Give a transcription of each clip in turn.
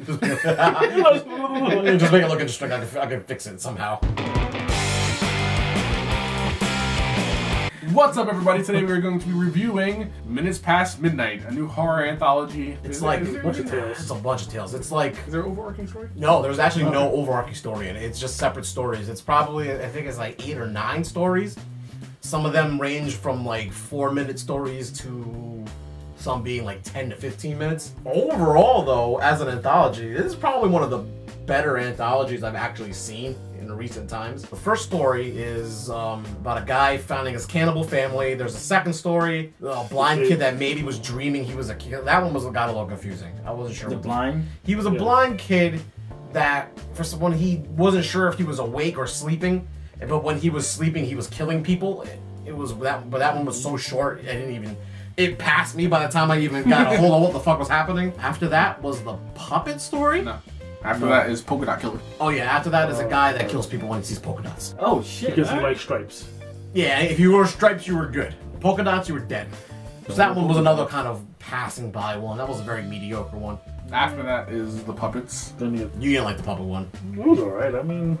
Just make it look interesting. I can fix it somehow. What's up, everybody? Today we're going to be reviewing Minutes Past Midnight, a new horror anthology. It's like a bunch of tales. It's a bunch of tales. It's like... Is there an overarching story? No, there's actually no overarching story in it. It's just separate stories. It's probably, I think it's like 8 or 9 stories. Some of them range from like 4-minute stories to some being like 10 to 15 minutes. Overall, though, as an anthology, this is probably one of the better anthologies I've actually seen in recent times. The first story is about a guy founding his cannibal family. There's a second story, a blind kid that maybe was dreaming he was a kid. That one got a little confusing. I wasn't sure. The blind? He was a blind kid that, for someone, he wasn't sure if he was awake or sleeping. But when he was sleeping, he was killing people. It was that, but that one was so short. I didn't even. It passed me by the time I even got a hold of what the fuck was happening. After that was the puppet story. No. After that is Polka Dot Killer. Oh yeah, after that is a guy that kills people when he sees polka dots. Oh shit! Because he likes stripes. Yeah, if you were stripes, you were good. Polka dots, you were dead. So that one was another kind of passing by one. That was a very mediocre one. After that is the puppets. Then You didn't like the puppet one. it was alright. I mean,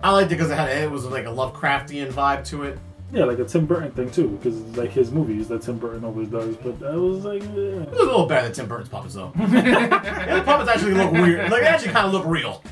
I liked it because it was like a Lovecraftian vibe to it. yeah, like a Tim Burton thing too, because it's like his movies that Tim Burton always does. But I was like, It was a little better than Tim Burton's puppets, though. Yeah, the puppets actually look weird. Like, they actually kind of look real.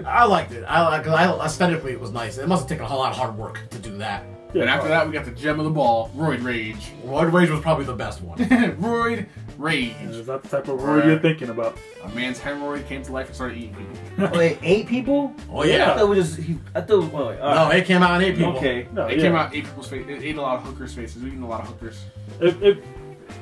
I liked it. Aesthetically, it was nice. It must have taken a whole lot of hard work to do that. yeah, And after that, we got the gem of the ball, Roid Rage. Roid Rage was probably the best one. Roid Rage. is that the type of word you're thinking about? A man's hemorrhoid came to life and started eating people. Wait, 8 people? Oh, I yeah. thought it was just. I thought. Wait, all No, right. it came out in 8 people. Okay. No, It yeah. came out, ate people's face. It ate a lot of hookers' faces. We eating a lot of hookers. If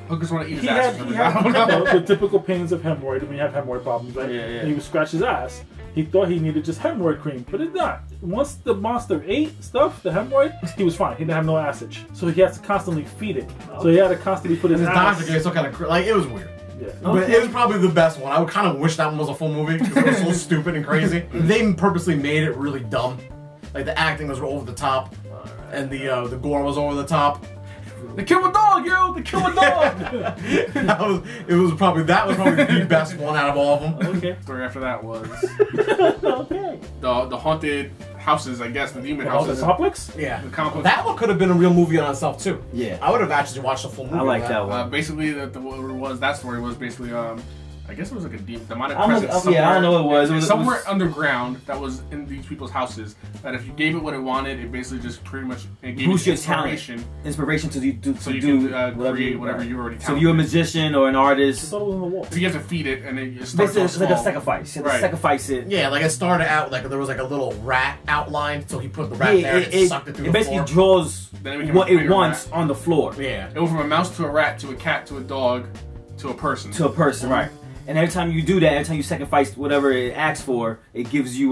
Hookers want to eat he his ass. had, or he something. had I don't know. the typical pains of hemorrhoid when you have hemorrhoid problems, right? Yeah, yeah. And he would scratch his ass. He thought he needed just hemorrhoid cream, but it's not. Once the monster ate stuff, the hemorrhoid, he was fine. He didn't have no acid. So he has to constantly feed it. So he had to constantly put his His ass. doctor gave some kind of like it was weird. Yeah. But it was probably the best one. I would kind of wish that one was a full movie because it was so stupid and crazy. They purposely made it really dumb. Like the acting was over the top, and the gore was over the top. They killed my dog, yo! They killed my dog! That was probably the best one out of all of them. Okay. The story after that was Okay. the haunted houses, I guess, the demon The houses. complex? Yeah, The comic book. that one could have been a real movie on itself too. Yeah. I would have actually watched the full movie. I like on that one. Basically, that story was basically, I guess it was like a demonic I don't presence. know- yeah, I don't know what it was. It was somewhere underground that was in these people's houses. That if you gave it what it wanted, it basically just pretty much it gave Boost you your talent. Inspiration to do So you do can create whatever you already. So if you're a magician or an I artist, thought it was on the wall. So you have to feed it, and then it starts basically off it's like a small. sacrifice. You have to Right. sacrifice it. Yeah, like it started out like there was like a little rat outline, so he put the rat Yeah, there and it sucked it through it the basically floor. draws Then it became what a it bigger wants rat. on the floor Yeah. It went from a mouse to a rat to a cat to a dog to a person. to a person, right? And every time you do that, every time you sacrifice whatever it asks for, it gives you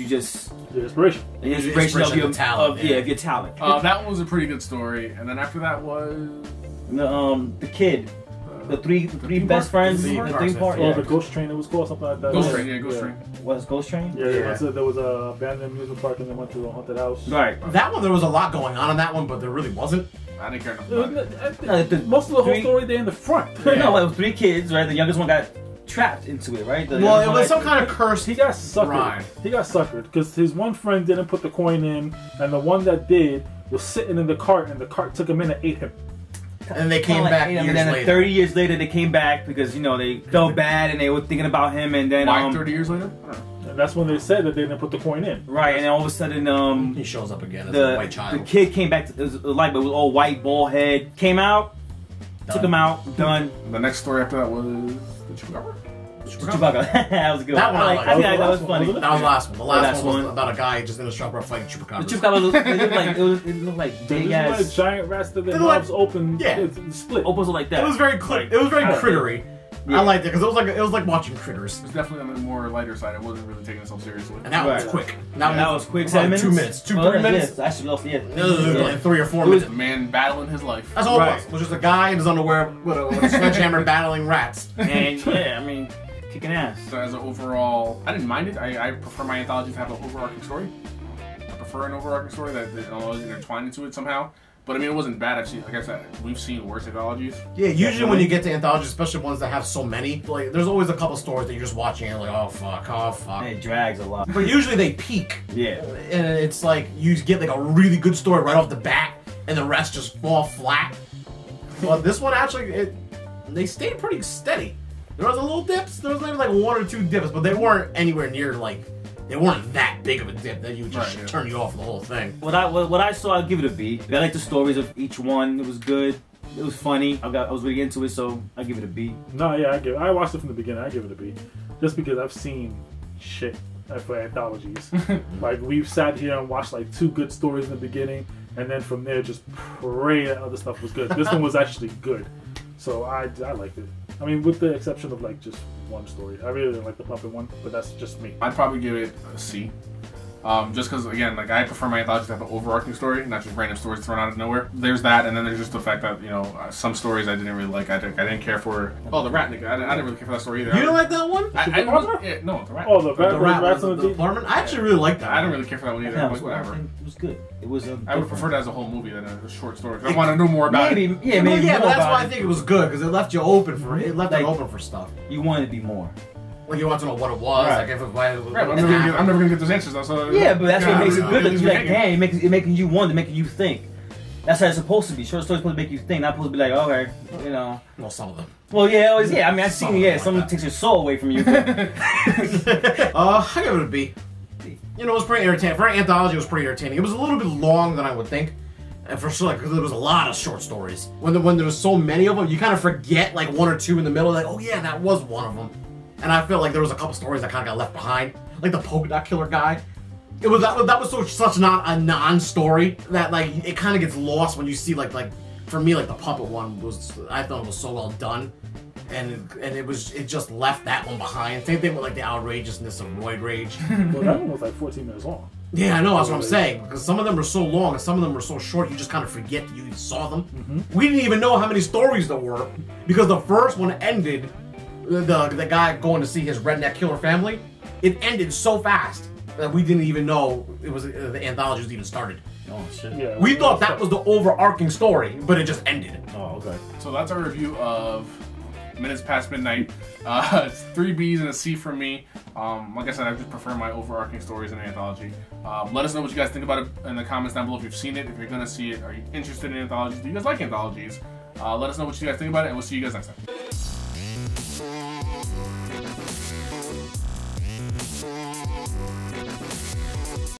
just The inspiration. an inspiration of your talent, of your talent. That one was a pretty good story, and then after that was The kid, the three best friends, The the theme three park. part. Oh, Yeah. the Ghost Train, it was called something like that. Ghost Train. Yeah, Ghost Train. Was Ghost Train? Yeah, Yeah. there was a abandoned amusement park and they went to a haunted house. Right. That one there was a lot going on in that one, but there really wasn't. I didn't care enough It was- about it. Most of the whole Three- story, they're in the front. No, it was 3 kids, right? The youngest one got trapped into it, right? The Well, youngest it one was got- some kind of curse. He got suckered. Right. He got suckered because his one friend didn't put the coin in, and the one that did was sitting in the cart, and the cart took him in and ate him. And they came Kinda like back ate him, years and then later. 30 years later, they came back because they felt bad and they were thinking about him, and then Why 30 years later? I don't know. And that's when they said that they didn't put the coin in. right, and then all of a sudden He shows up again as a white the child. kid came back to the light, but it was all white, bald head. Came out, took him out, done. The next story after that was the Chupacabra. Chewbacca. That was a good. That one I I liked. think that That was was funny. the last That was the last one. The last, last one was one. about a guy just in a shop fighting The chupacabras. Chewbacca it looked like big These ass. like giant rats that their They look mouths open, yeah. it's split. Opens like that. It was very crittery. Yeah. I liked it because it was like watching critters. It was definitely on the more lighter side. It wasn't really taking itself seriously. And that one was Right. quick. That was quick. Like 7 minutes. 2 minutes. 3 minutes. Yes, I actually lost. Yeah. Like 3 or 4 It was- minutes. A man battling his life. That's all Right. it was. It was just a guy in his underwear with a sledgehammer battling rats. And yeah, I mean, kicking ass. So as an overall, I didn't mind it. I prefer my anthologies to have an overarching story. I prefer an overarching story that is intertwined into it somehow. But I mean, it wasn't bad. Actually, like I said, we've seen worse anthologies. Yeah, usually when you get to anthologies, especially ones that have so many, like there's always a couple stories that you're just watching and you're like, oh fuck. It drags a lot. But usually they peak. Yeah. And it's like you get like a really good story right off the bat, and the rest just fall flat. But this one actually, they stayed pretty steady. There was a little dips. There was maybe like 1 or 2 dips, but they weren't anywhere near like. They weren't that big of a dip that you would just turn you off the whole thing. What I saw, I'd give it a B. I like the stories of each one. It was good. It was funny. I was really into it, so I give it a B. No, yeah, I watched it from the beginning. I give it a B, just because I've seen shit for anthologies. Like we've sat here and watched like 2 good stories in the beginning, and then from there just pray that other stuff was good. This one was actually good, so I liked it. I mean, with the exception of like just 1 story. I really didn't like the puppet one, but that's just me. I'd probably give it a C. Just because, again, like I prefer my anthologies to have an overarching story, not just random stories thrown out of nowhere. There's that, and then there's just the fact that, you know, some stories I didn't really like. I didn't care for. Oh, the rat nigga. I didn't really care for that story either. You didn't like that one? No, the rat. Oh, the rats on the apartment? I actually really liked that. I didn't really care for that one either. Like, whatever. It was good. It was I would prefer that as a whole movie than a short story. I want to know more about it. Yeah, but that's why I think it was good, because it left you open for it. It left it open for stuff. You wanted to be more. Like you want to know what it was, right. like if it was. Right, I'm never gonna get those answers though. So yeah, but that's what makes it good. You're like, damn, it making you wonder, making you think. That's how it's supposed to be. Short stories supposed to make you think, not supposed to be like, okay, you know. Well, some of them. Well, yeah, always, yeah. I mean, I've seen, someone takes your soul away from you. I give it a B. You know, it was pretty entertaining. For an anthology, it was pretty entertaining. It was a little bit long than I would think. And for sure, like, there was a lot of short stories. When there was so many of them, you kind of forget, like, 1 or 2 in the middle. Like, oh yeah, that was one of them. And I feel like there was a couple stories that kind of got left behind. Like the polka dot killer guy. That was such not a non-story that, like, it kind of gets lost when you see, like, for me, like, the puppet one was, I thought it was so well done. And it just left that one behind. Same thing with, like, the outrageousness of Roid Rage. Well, that one was like 14 minutes long. Yeah, I know, that's what I'm saying. Because some of them are so long and some of them are so short, you just kind of forget that you saw them. We didn't even know how many stories there were, because the first one ended, the guy going to see his redneck killer family, it ended so fast that we didn't even know it was the anthology was even started. Oh shit. Yeah, we thought that was the overarching story, but it just ended. Oh, okay. So that's our review of Minutes Past Midnight. It's 3 B's and a C from me. Like I said, I just prefer my overarching stories in an anthology. Let us know what you guys think about it in the comments down below. If you've seen it, if you're gonna see it, are you interested in anthologies? Do you guys like anthologies? Let us know what you guys think about it, and we'll see you guys next time.